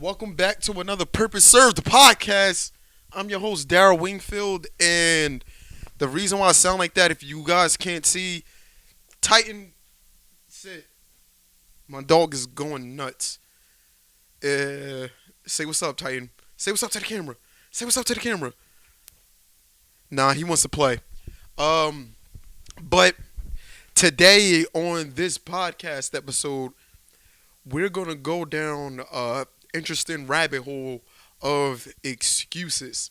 Welcome back to another Purpose Served podcast. I'm your host, Daryl Wingfield, and the reason why I sound like that, if you guys can't see, Titan, sit. My dog is going nuts. Say what's up, Titan. Say what's up to the camera. Say what's up to the camera. Nah, he wants to play. Um, but today on this podcast episode, we're gonna go down interesting rabbit hole of excuses.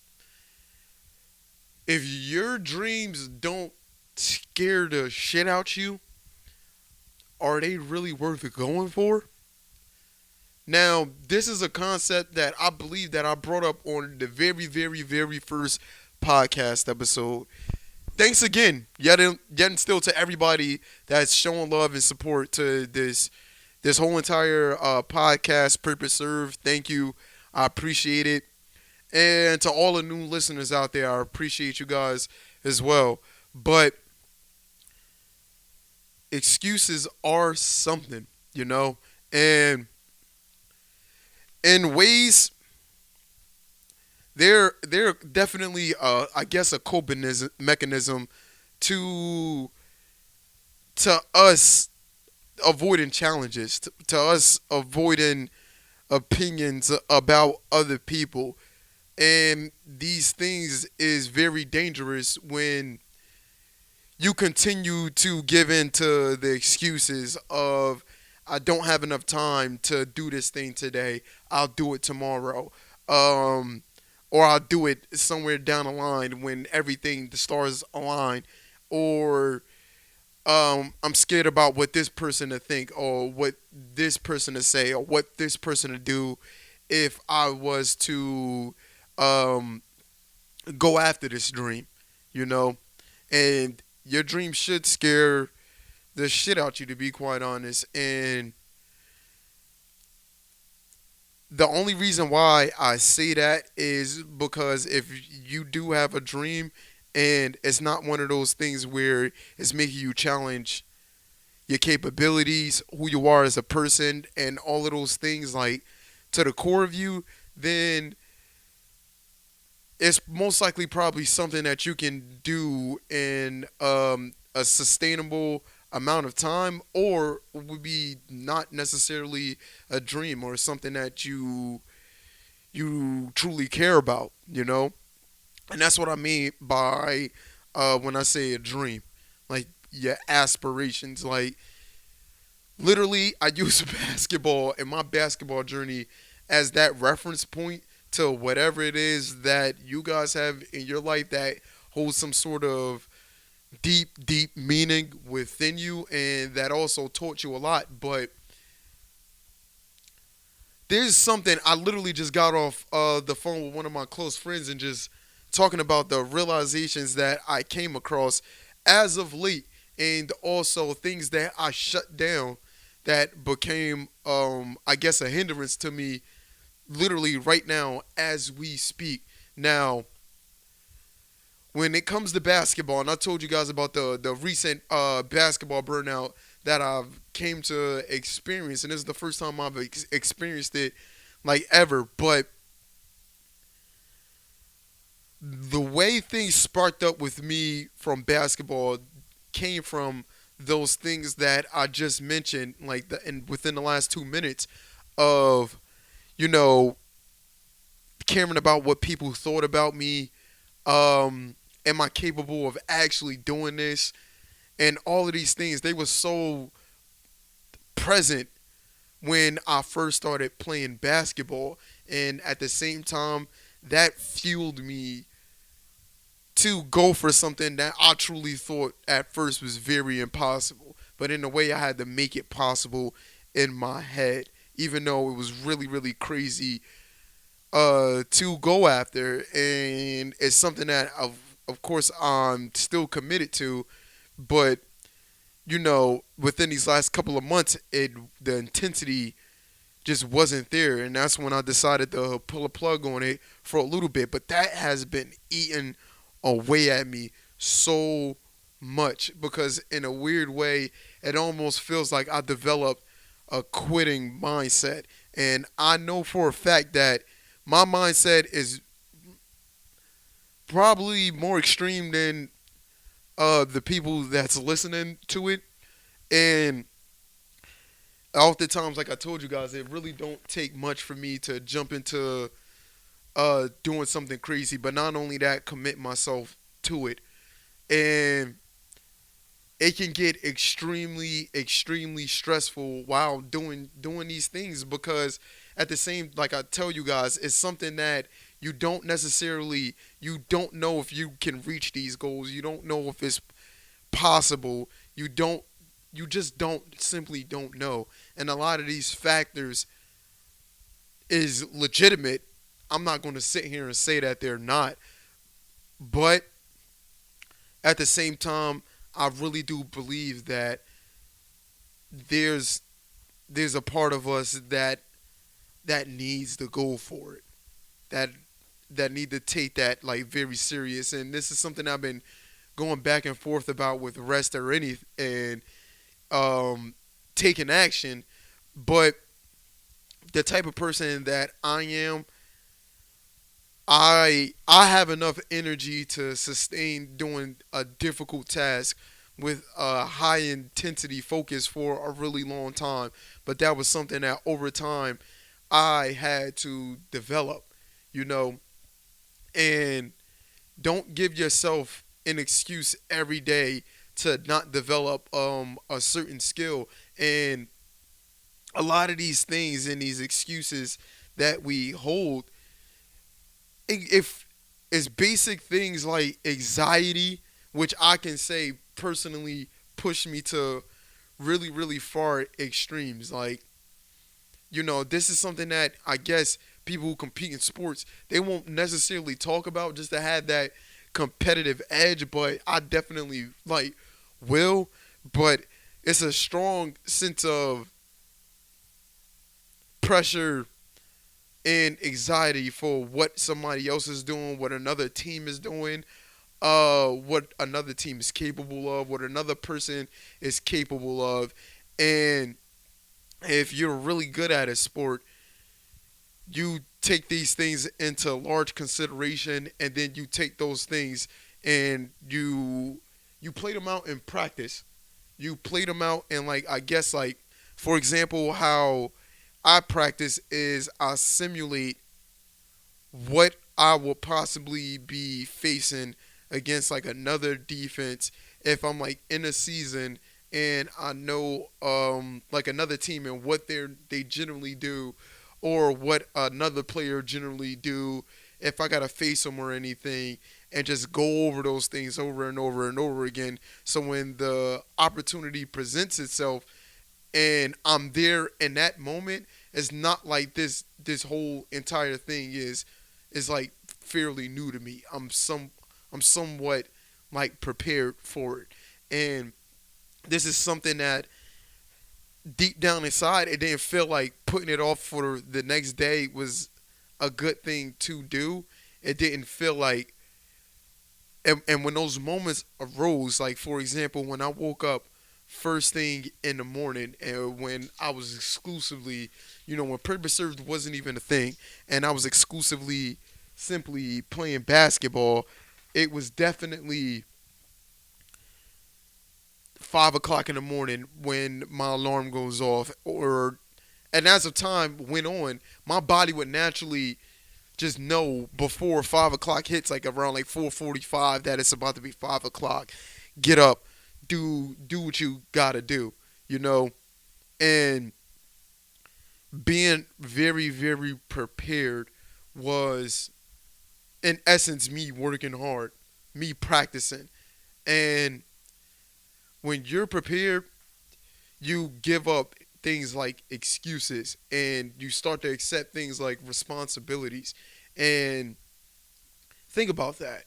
If your dreams don't scare the shit out you, are they really worth going for? Now, this is a concept that I believe that I brought up on the very first podcast episode. Thanks again, yet and still to everybody that's showing love and support to this whole entire podcast, Purpose Served. Thank you. I appreciate it. And to all the new listeners out there, I appreciate you guys as well. But excuses are something, you know? And in ways, they're definitely, I guess, a coping mechanism to us avoiding challenges, to us avoiding opinions about other people. And these things is very dangerous when you continue to give in to the excuses of, I don't have enough time to do this thing today. I'll do it tomorrow. Or I'll do it somewhere down the line when the stars align. Or I'm scared about what this person to think, or what this person to say, or what this person to do if I was to go after this dream, you know? And your dream should scare the shit out you, to be quite honest. And the only reason why I say that is because if you do have a dream and it's not one of those things where it's making you challenge your capabilities, who you are as a person, and all of those things, like, to the core of you, then it's most likely probably something that you can do in a sustainable amount of time, or would be not necessarily a dream or something that you truly care about, you know? And that's what I mean by when I say a dream, like your aspirations. Like, literally, I use basketball and my basketball journey as that reference point to whatever it is that you guys have in your life that holds some sort of deep meaning within you, and that also taught you a lot. But there's something, I literally just got off the phone with one of my close friends and just talking about the realizations that I came across as of late, and also things that I shut down that became, I guess, a hindrance to me literally right now as we speak. Now, when it comes to basketball, and I told you guys about the recent basketball burnout that I've came to experience, and this is the first time I've experienced it like ever. But the way things sparked up with me from basketball came from those things that I just mentioned, like and within the last 2 minutes of, you know, caring about what people thought about me. Am I capable of actually doing this? And all of these things, they were so present when I first started playing basketball. And at the same time, that fueled me to go for something that I truly thought at first was very impossible. But in a way, I had to make it possible in my head, even though it was really crazy to go after. And it's something that, of course, I'm still committed to. But, you know, within these last couple of months, the intensity just wasn't there. And that's when I decided to pull a plug on it for a little bit. But that has been eating away at me so much, because in a weird way, it almost feels like I developed a quitting mindset. And I know for a fact that my mindset is probably more extreme than the people that's listening to it. And oftentimes, like I told you guys, it really don't take much for me to jump into doing something crazy. But not only that, commit myself to it. And it can get extremely stressful while doing these things, because at the same, like I tell you guys, it's something that you don't know if you can reach these goals. You don't know if it's possible. You just don't know. And a lot of these factors is legitimate. I'm not going to sit here and say that they're not, but at the same time, I really do believe that there's there's a part of us that needs to go for it. That that need to take that like very serious. And this is something I've been going back and forth about with rest or any and um taking action. But the type of person that I am, I have enough energy to sustain doing a difficult task with a high intensity focus for a really long time. But that was something that over time I had to develop, you know. And don't give yourself an excuse every day to not develop a certain skill. And a lot of these things and these excuses that we hold, if it's basic things like anxiety, which I can say personally push me to really far extremes. Like, this is something that I guess people who compete in sports, they won't necessarily talk about just to have that competitive edge, but I definitely like will. But it's a strong sense of pressure and anxiety for what somebody else is doing, what another team is doing, what another team is capable of, what another person is capable of. And if you're really good at a sport, you take these things into large consideration, and then you take those things and you play them out in practice. You play them out, and like I guess like for example, how I practice is I simulate what I will possibly be facing against like another defense if I'm like in a season and I know like another team and what they generally do, or what another player generally do if I gotta face them or anything, and just go over those things over and over and over again. So when the opportunity presents itself and I'm there in that moment, it's not like this whole entire thing is like fairly new to me. I'm somewhat like prepared for it. And this is something that deep down inside it didn't feel like putting it off for the next day was a good thing to do. It didn't feel like, and when those moments arose, like for example, when I woke up first thing in the morning, and when I was exclusively, when purpose served wasn't even a thing, and I was exclusively simply playing basketball, it was definitely 5 o'clock in the morning when my alarm goes off, or and as the time went on, my body would naturally just know before 5 o'clock hits, like around like 4:45, that it's about to be 5 o'clock. Get up, do what you gotta do, you know, and being very prepared was in essence me working hard, me practicing. And when you're prepared, you give up things like excuses and you start to accept things like responsibilities. And think about that.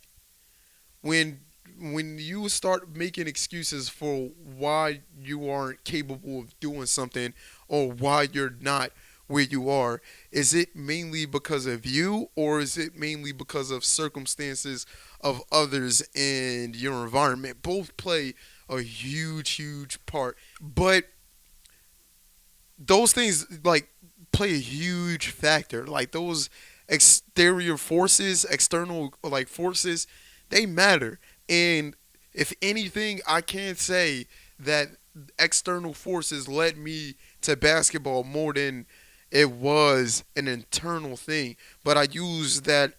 When when you start making excuses for why you aren't capable of doing something, or why you're not where you are, is it mainly because of you, or is it mainly because of circumstances of others in your environment? Both play a huge part. But those things like play a huge factor. Like those exterior forces, external like forces, they matter. And if anything, I can't say that external forces led me to basketball more than it was an internal thing. But I use that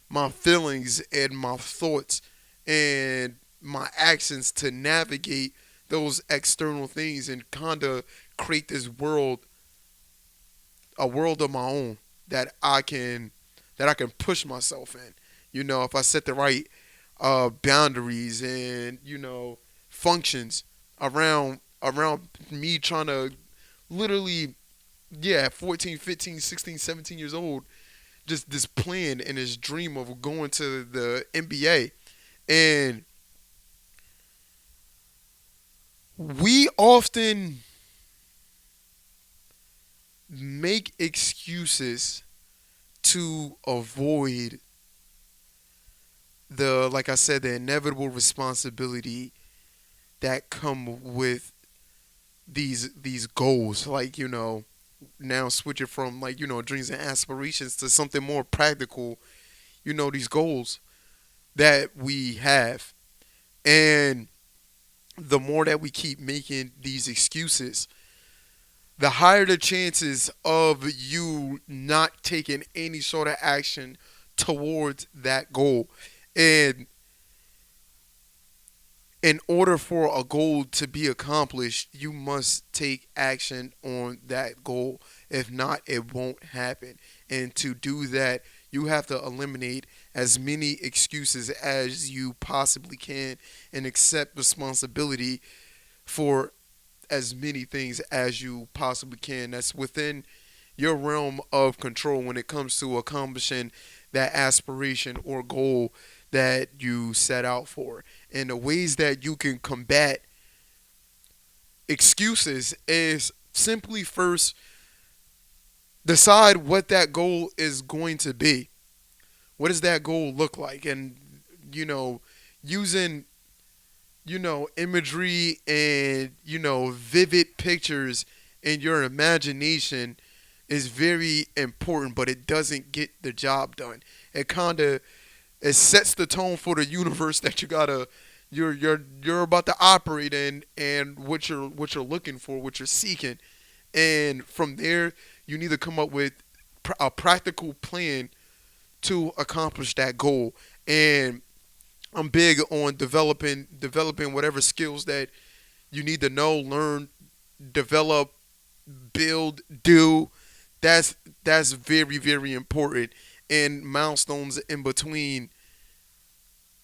my feelings and my thoughts and my actions to navigate those external things and kind of create this world, a world of my own that I can push myself in. You know, if I set the right boundaries and functions around me trying to literally, yeah, 14, 15, 16, 17 years old, just this plan and this dream of going to the NBA. And we often make excuses to avoid the, like I said, the inevitable responsibility that come with these goals. Like, now switch it from, like, dreams and aspirations to something more practical, these goals that we have. And the more that we keep making these excuses, the higher the chances of you not taking any sort of action towards that goal. And in order for a goal to be accomplished, you must take action on that goal. If not, it won't happen. And to do that, you have to eliminate as many excuses as you possibly can and accept responsibility for as many things as you possibly can. That's within your realm of control when it comes to accomplishing that aspiration or goal that you set out for. And the ways that you can combat excuses is simply first decide what that goal is going to be. What does that goal look like? And, using, imagery and, vivid pictures in your imagination is very important, but it doesn't get the job done. It sets the tone for the universe that you're about to operate in, and what you're looking for, what you're seeking. And from there, you need to come up with a practical plan to accomplish that goal. And I'm big on developing whatever skills that you need to know, learn, develop, build, do. That's very, very important. And milestones in between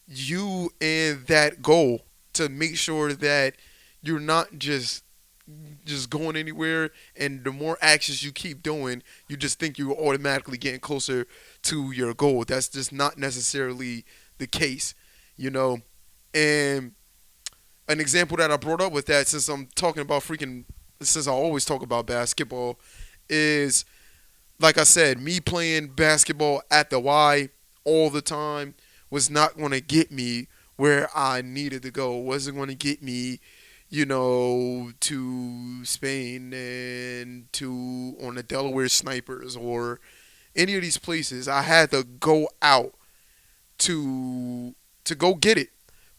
you and that goal to make sure that you're not just going anywhere, and the more actions you keep doing, you just think you're automatically getting closer to your goal. That's just not necessarily the case, you know. And an example that I brought up with that, since I'm talking about freaking, since I always talk about basketball, is, like I said, me playing basketball at the Y all the time was not going to get me where I needed to go. It wasn't going to get me, to Spain and to on the Delaware Snipers or any of these places. I had to go out to go get it.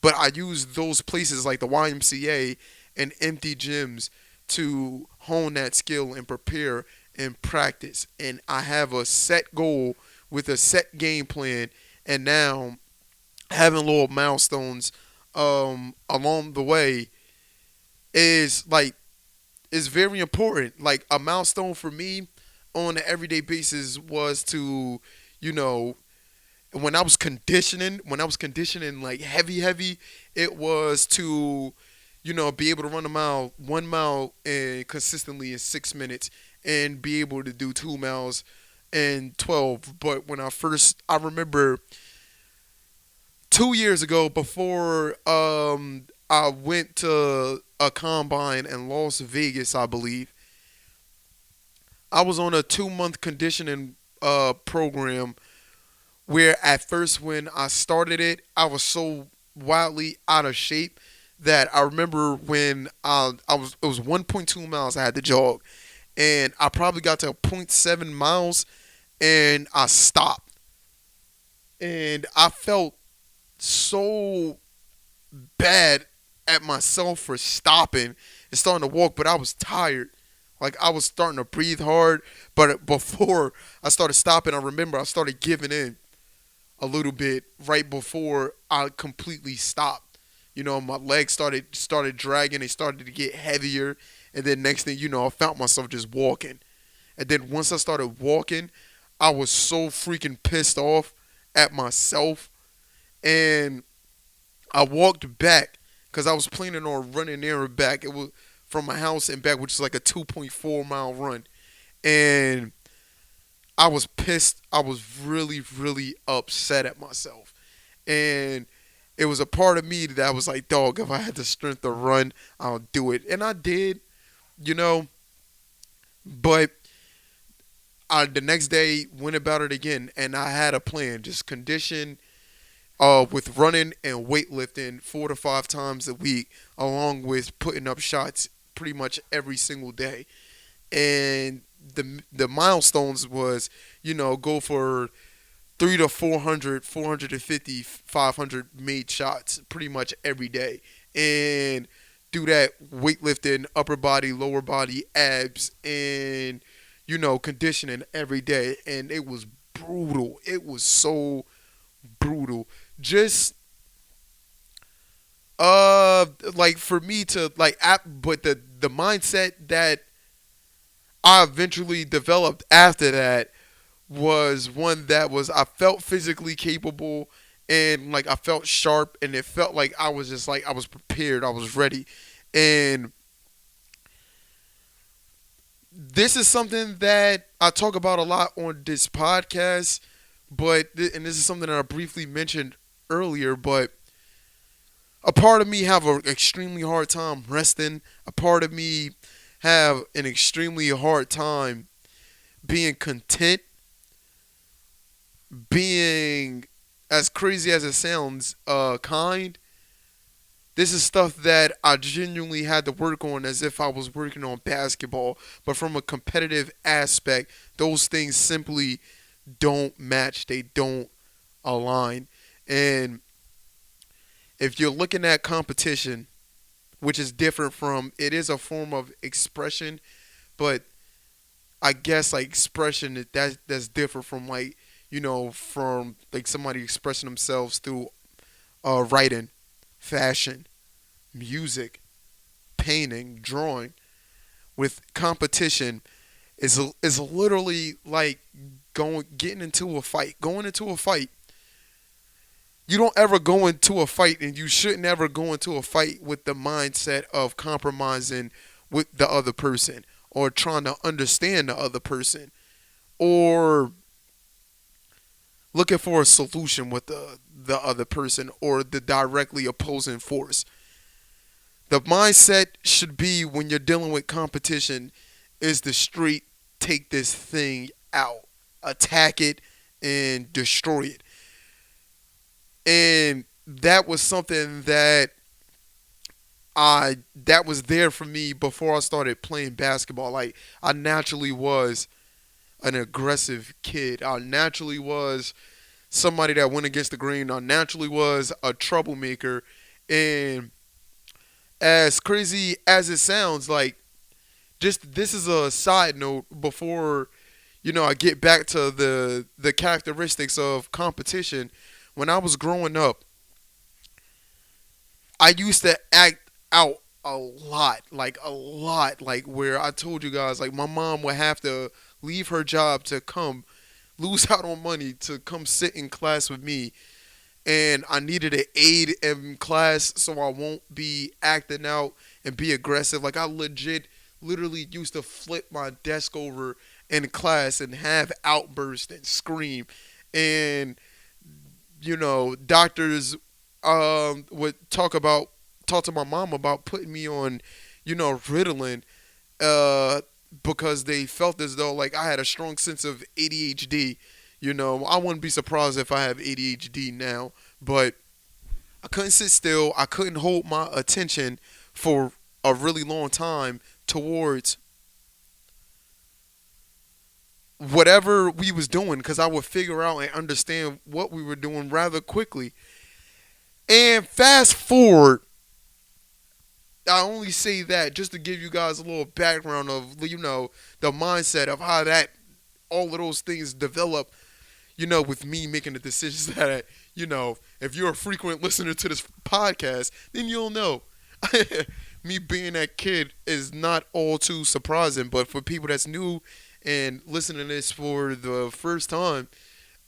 But I used those places like the YMCA and empty gyms to hone that skill and prepare and practice. And I have a set goal with a set game plan. And now having little milestones along the way is very important. Like a milestone for me on an everyday basis was to, you know, when I was conditioning like heavy, it was to, be able to run 1 mile and consistently in 6 minutes and be able to do 2 miles in 12. But I remember 2 years ago before I went to a combine in Las Vegas, I believe, I was on a 2 month conditioning program where at first when I started it, I was so wildly out of shape that I remember when I was it was 1.2 miles I had to jog, and I probably got to .7 miles, and I stopped, and I felt so bad at myself for stopping and starting to walk, but I was tired. Like I was starting to breathe hard, but before I started stopping, I remember I started giving in a little bit right before I completely stopped. My legs started dragging. They started to get heavier, and then next thing you know, I found myself just walking. And then once I started walking, I was so freaking pissed off at myself, and I walked back because I was planning on running there and back. It was from my house and back, which is like a 2.4 mile run, and I was pissed. I was really, really upset at myself. And it was a part of me that was like, dog, if I had the strength to run, I'll do it. And I did, you know, but the next day went about it again. And I had a plan, just condition with running and weightlifting 4 to 5 times a week, along with putting up shots pretty much every single day. And the milestones was, go for 3 to 400, 450, 500 made shots pretty much every day, and do that weightlifting, upper body, lower body, abs, and conditioning every day. And it was brutal. It was so brutal. Just like for me to like but the mindset that I eventually developed after that was one that was I felt physically capable, and like I felt sharp, and it felt like I was just like I was prepared, I was ready. And this is something that I talk about a lot on this podcast, and this is something that I briefly mentioned earlier, but a part of me have an extremely hard time resting. A part of me have an extremely hard time being content, being, as crazy as it sounds, kind. This is stuff that I genuinely had to work on as if I was working on basketball. But from a competitive aspect, those things simply don't match. They don't align. And if you're looking at competition, which is different from, it is a form of expression, but I guess like expression that's different from like from like somebody expressing themselves through writing, fashion, music, painting, drawing. With competition is literally like getting into a fight. Going into a fight, you don't ever go into a fight, and you shouldn't ever go into a fight with the mindset of compromising with the other person, or trying to understand the other person, or looking for a solution with the other person or the directly opposing force. The mindset should be, when you're dealing with competition, is the street, take this thing out, attack it, and destroy it. And that was something that was there for me before I started playing basketball. Like I naturally was an aggressive kid. I naturally was somebody that went against the grain. I naturally was a troublemaker. And as crazy as it sounds, like, just this is a side note before I get back to the characteristics of competition. When I was growing up, I used to act out a lot, like where I told you guys, like my mom would have to leave her job to come lose out on money to come sit in class with me, and I needed an aid in class so I won't be acting out and be aggressive. Like I literally used to flip my desk over in class and have outbursts and scream. And doctors would talk to my mom about putting me on Ritalin, uh, because they felt as though like I had a strong sense of ADHD. I wouldn't be surprised if I have ADHD now, but I couldn't sit still. I couldn't hold my attention for a really long time towards whatever we was doing because I would figure out and understand what we were doing rather quickly. And fast forward, I only say that just to give you guys a little background of the mindset of how that all of those things develop. With me making the decisions that if you're a frequent listener to this podcast, then you'll know. Me being that kid is not all too surprising, but for people that's new and listening to this for the first time,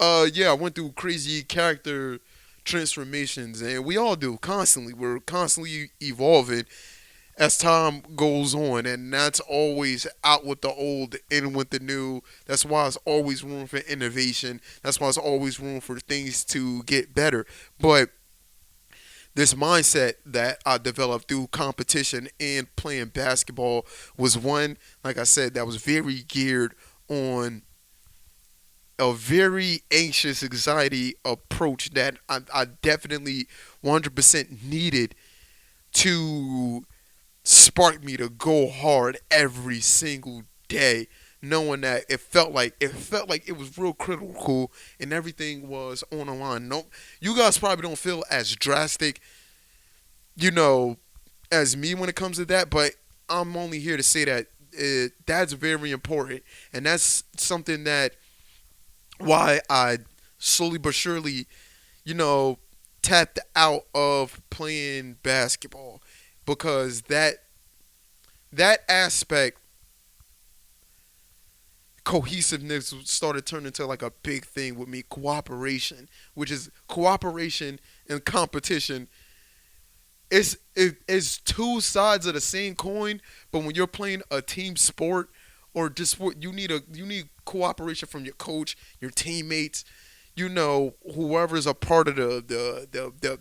yeah, I went through crazy character transformations, and we all do constantly. We're constantly evolving as time goes on, and that's always out with the old, in with the new. That's why there's always room for innovation. That's why there's always room for things to get better. But this mindset that I developed through competition and playing basketball was one, like I said, that was very geared on a very anxious anxiety approach that I definitely 100% needed to spark me to go hard every single day, knowing that it felt like it was real critical and everything was on the line. No, you guys probably don't feel as drastic, you know, as me when it comes to that, but I'm only here to say that that's very important, and that's something that why I slowly but surely, you know, tapped out of playing basketball because that aspect cohesiveness started turning into like a big thing with me. Cooperation, which is cooperation and competition, is two sides of the same coin. But when you're playing a team sport or just sport, you need cooperation from your coach, your teammates, whoever's a part of the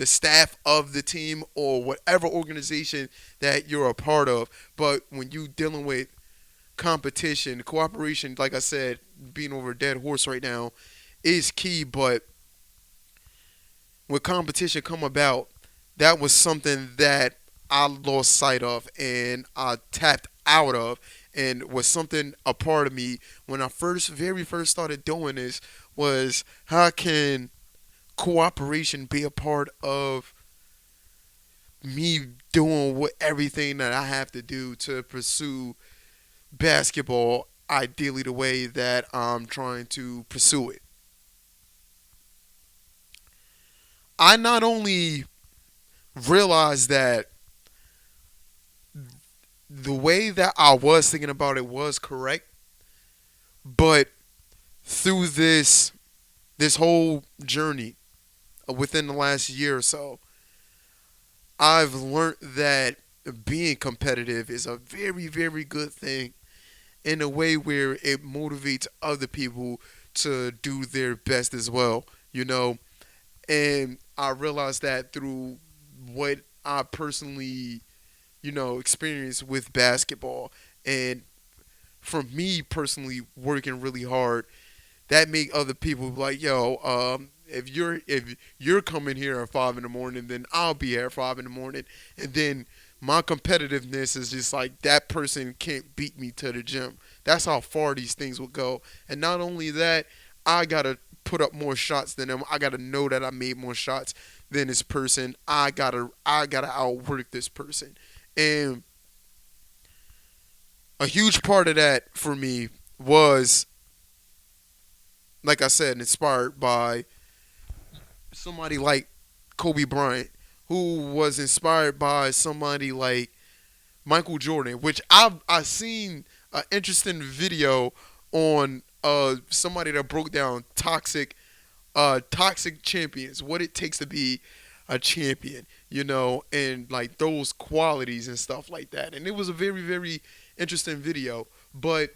staff of the team or whatever organization that you're a part of. But when you dealing with competition, cooperation, like I said, being over a dead horse right now, is key. But when competition come about, that was something that I lost sight of and I tapped out of, and was something a part of me when I very first started doing this was how can cooperation be a part of me doing everything that I have to do to pursue basketball ideally the way that I'm trying to pursue it. I not only realized that the way that I was thinking about it was correct, but through this whole journey within the last year or so, I've learned that being competitive is a very, very good thing in a way where it motivates other people to do their best as well, And I realized that through what I personally, experienced with basketball. And from me personally working really hard, that make other people like, yo, if you're coming here at 5 in the morning, then I'll be here at 5 in the morning, and then my competitiveness is just like that person can't beat me to the gym. That's how far these things will go. And not only that, I gotta put up more shots than them. I gotta know that I made more shots than this person. I gotta outwork this person. And a huge part of that for me was, like I said, inspired by somebody like Kobe Bryant, who was inspired by somebody like Michael Jordan, which I seen an interesting video on somebody that broke down toxic champions, what it takes to be a champion, and like those qualities and stuff like that. And it was a very, very interesting video. But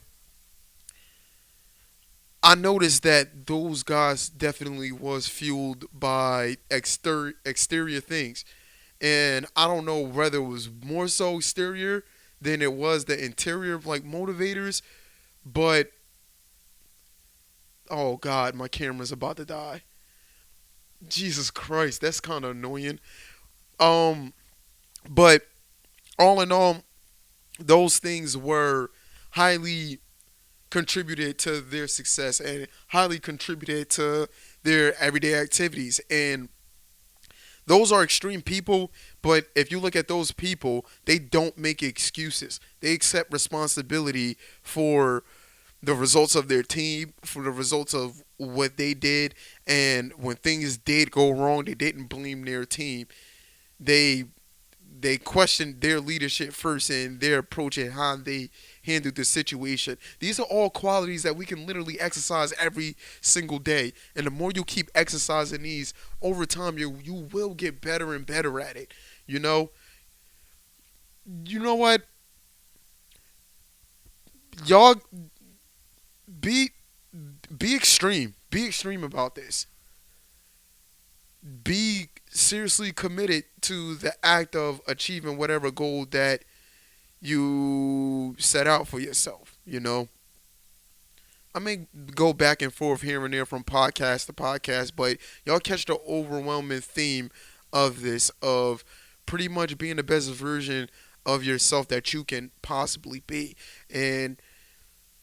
I noticed that those guys definitely was fueled by exterior things. And I don't know whether it was more so exterior than it was the interior, like motivators. But oh God, my camera's about to die. Jesus Christ, that's kind of annoying. Um, but all in all, those things were highly contributed to their success and highly contributed to their everyday activities. And those are extreme people, but if you look at those people, they don't make excuses. They accept responsibility for the results of their team, for the results of what they did, and when things did go wrong, they didn't blame their team. They they questioned their leadership first and their approach and how they handled the situation. These are all qualities that we can literally exercise every single day. And the more you keep exercising these over time, you will get better and better at it. You know, you know what, y'all be be extreme. Be extreme about this. Be seriously committed to the act of achieving whatever goal that you set out for yourself. I may go back and forth here and there from podcast to podcast, but y'all catch the overwhelming theme of this, of pretty much being the best version of yourself that you can possibly be. And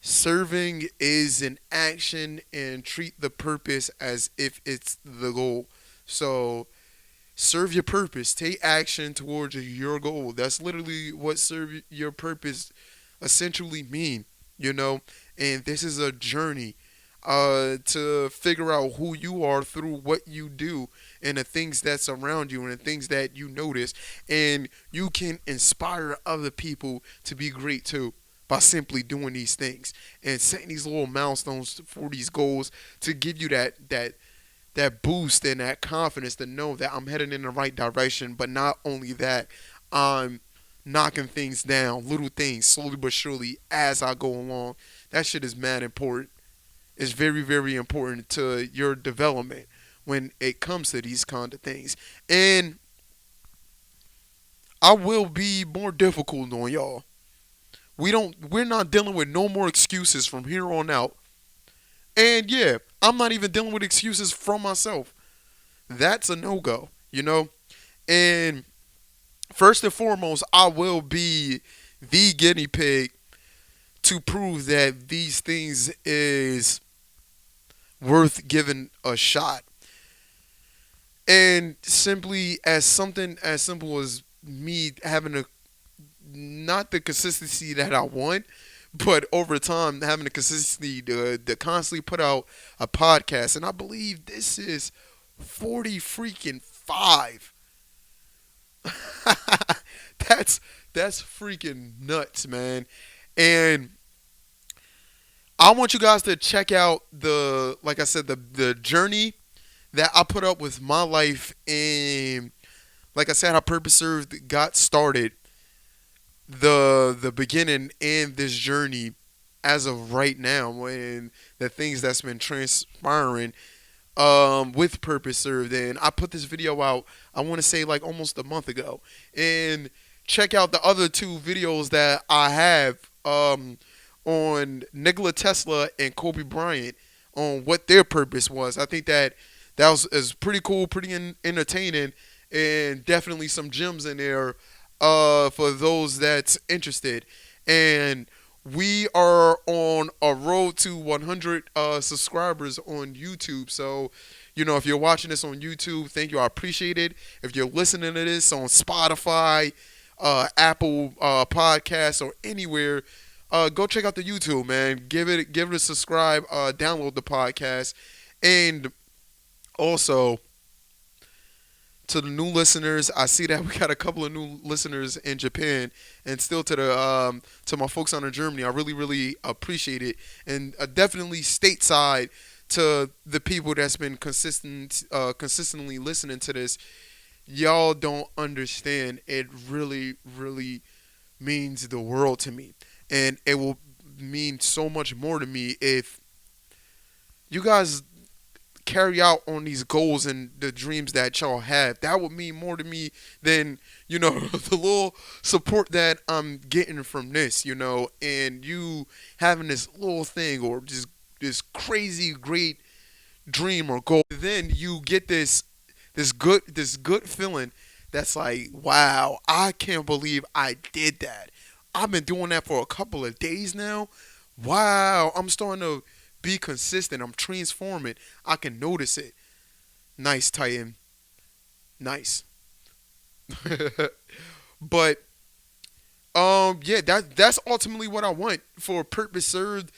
serving is an action, and treat the purpose as if it's the goal. So serve your purpose. Take action towards your goal. That's literally what serve your purpose essentially mean, you know. And this is a journey to figure out who you are through what you do and the things that surround you and the things that you notice. And you can inspire other people to be great too by simply doing these things and setting these little milestones for these goals to give you that boost and that confidence to know that I'm heading in the right direction. But not only that, I'm knocking things down, little things, slowly but surely as I go along. That shit is mad important. It's very, very important to your development when it comes to these kind of things. And I will be more difficult on y'all. We're not dealing with no more excuses from here on out. And yeah, I'm not even dealing with excuses from myself. That's a no go, you know? And first and foremost, I will be the guinea pig to prove that these things is worth giving a shot. And simply as something as simple as me having a not the consistency that I want, but over time having the consistency to constantly put out a podcast. And I believe this is 40 freaking 5. that's that's freaking nuts, man. And I want you guys to check out the, like I said, the journey that I put up with my life, and like I said, how Purpose Served got started, the beginning and this journey as of right now, and the things that's been transpiring with Purpose Served. And I put this video out, I want to say like almost a month ago. And check out the other two videos that I have on Nikola Tesla and Kobe Bryant on what their purpose was. I think that was is pretty cool, pretty entertaining, and definitely some gems in there for those that's interested. And we are on a road to 100 subscribers on YouTube. So, if you're watching this on YouTube, thank you. I appreciate it. If you're listening to this on Spotify, Apple Podcasts, or anywhere, go check out the YouTube, man. Give it a subscribe. Download the podcast, and also to the new listeners, I see that we got a couple of new listeners in Japan, and still to my folks out in Germany, I really, really appreciate it. And definitely stateside to the people that's been consistently listening to this. Y'all don't understand. It really, really means the world to me, and it will mean so much more to me if you guys carry out on these goals and the dreams that y'all have. That would mean more to me than the little support that I'm getting from this, and you having this little thing or just this crazy great dream or goal. Then you get this good feeling that's like, wow, I can't believe I did that. I've been doing that for a couple of days now. Wow, I'm starting to be consistent. I'm transforming. I can notice it. Nice, Titan. Nice. But yeah, that's ultimately what I want for purpose served,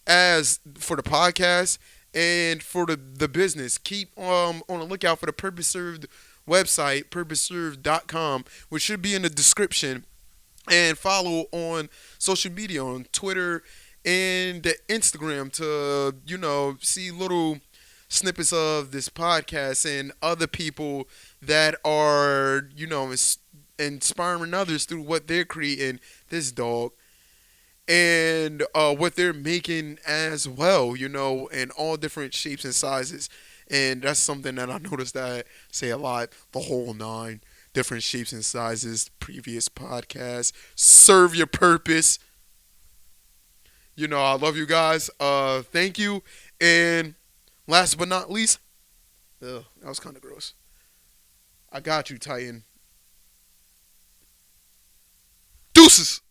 as for the podcast and for the business. Keep on the lookout for the purpose served website, purposeserved.com, which should be in the description, and follow on social media on Twitter and Instagram to see little snippets of this podcast and other people that are inspiring others through what they're creating. This dog and what they're making as well, in all different shapes and sizes. And that's something that I noticed that I say a lot, the whole nine, different shapes and sizes, previous podcasts, serve your purpose. I love you guys. Thank you. And last but not least, that was kind of gross. I got you, Titan. Deuces.